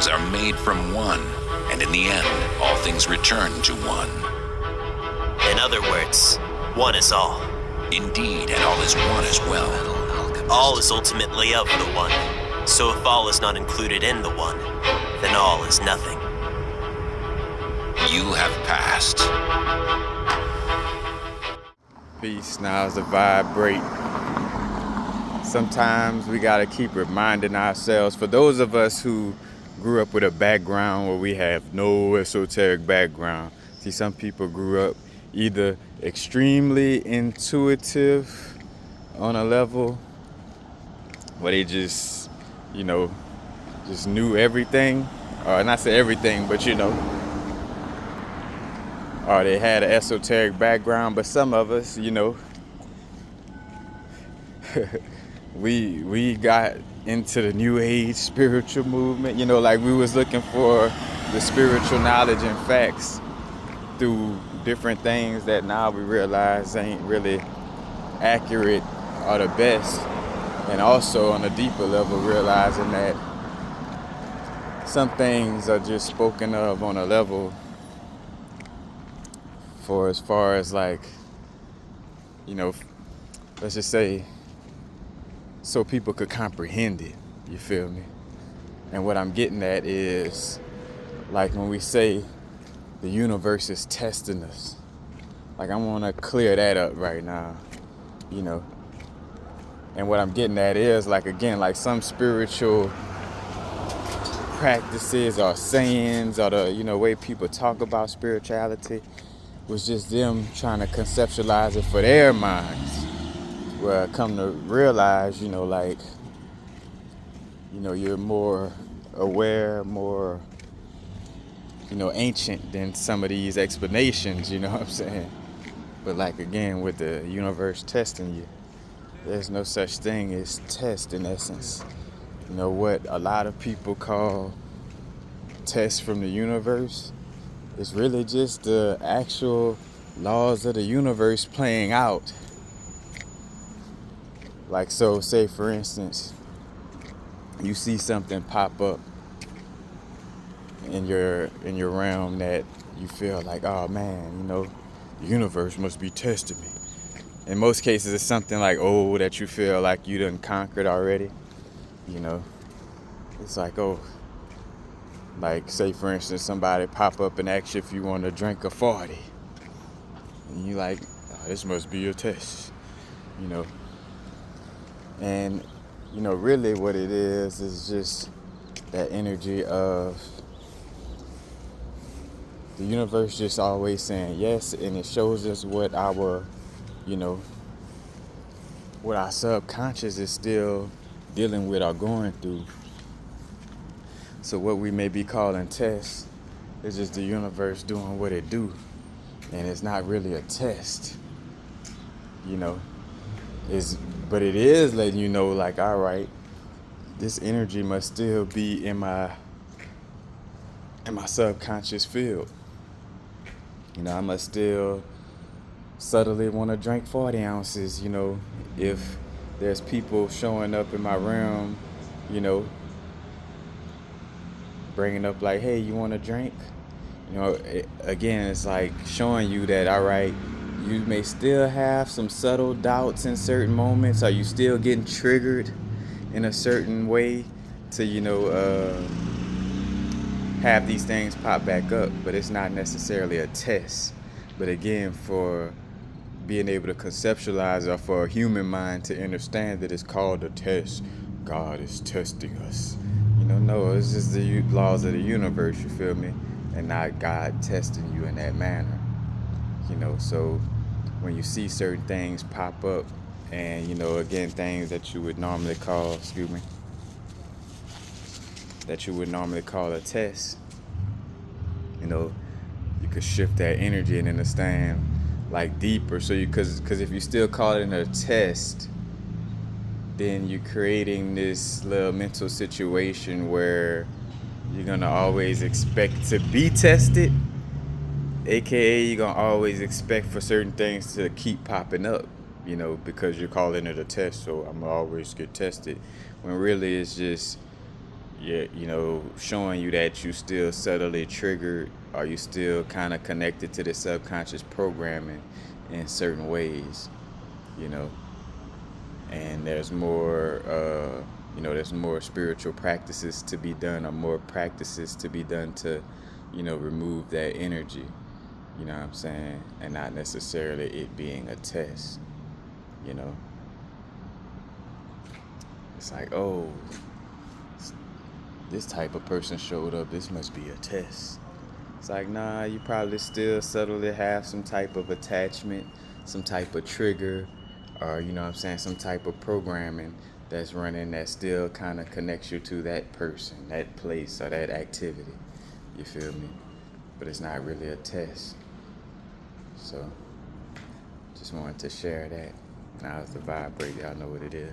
things are made from one, and in the end, all things return to one. In other words, one is all. Indeed, and all is one as well. All is ultimately of the one. So if all is not included in the one, then all is nothing. You have passed. Peace. Now is a vibrate. Sometimes we gotta keep reminding ourselves, for those of us who grew up with a background where we have no esoteric background. See, some people grew up either extremely intuitive on a level where they just, just knew everything, or not say everything, but or they had an esoteric background. But some of us, we got into the new age spiritual movement, like we was looking for the spiritual knowledge and facts through different things that now we realize ain't really accurate or the best. And also on a deeper level, realizing that some things are just spoken of on a level for as far as let's just say, so people could comprehend it, you feel me? And what I'm getting at is, like when we say the universe is testing us, like I want to clear that up right now, And what I'm getting at is, like some spiritual practices or sayings or the, way people talk about spirituality was just them trying to conceptualize it for their minds. Where I come to realize, you're more aware, more, ancient than some of these explanations, you know what I'm saying? But with the universe testing you, there's no such thing as test in essence. What a lot of people call tests from the universe is really just the actual laws of the universe playing out. Like, so say for instance, you see something pop up in your realm that you feel like, oh man, the universe must be testing me. In most cases, it's something like, that you feel like you done conquered already. It's like, like say for instance, somebody pop up and ask you if you want to drink a 40. And you like, this must be a test, And, really what it is just that energy of the universe just always saying yes, and it shows us what our what our subconscious is still dealing with or going through. So what we may be calling tests is just the universe doing what it do. And it's not really a test, but it is letting you know, like, all right, this energy must still be in my subconscious field. I must still subtly want to drink 40 ounces, if there's people showing up in my realm, bringing up like, hey, you want to drink? Again, it's like showing you that, all right, you may still have some subtle doubts in certain moments. Are you still getting triggered in a certain way to, have these things pop back up? But it's not necessarily a test. But again, for being able to conceptualize, or for a human mind to understand that it's called a test, God is testing us. No, it's just the laws of the universe, you feel me? And not God testing you in that manner. So when you see certain things pop up and, again, things that you would normally call, a test, you could shift that energy and understand like deeper. So because if you still call it a test, then you're creating this little mental situation where you're gonna always expect to be tested, aka you're gonna always expect for certain things to keep popping up, because you're calling it a test, so I'm gonna always get tested, when really it's just yeah, you know, showing you that you still subtly triggered, or you still kind of connected to the subconscious programming in certain ways, you know. And there's more, there's more spiritual practices to be done, or more practices to be done to, remove that energy. You know what I'm saying? And not necessarily it being a test, you know. It's like, oh, this type of person showed up, this must be a test. It's like, nah, you probably still subtly have some type of attachment, some type of trigger, or, you know what I'm saying, some type of programming that's running that still kind of connects you to that person, that place, or that activity. You feel me? But it's not really a test. So, just wanted to share that. Now it's the vibrate, y'all know what it is.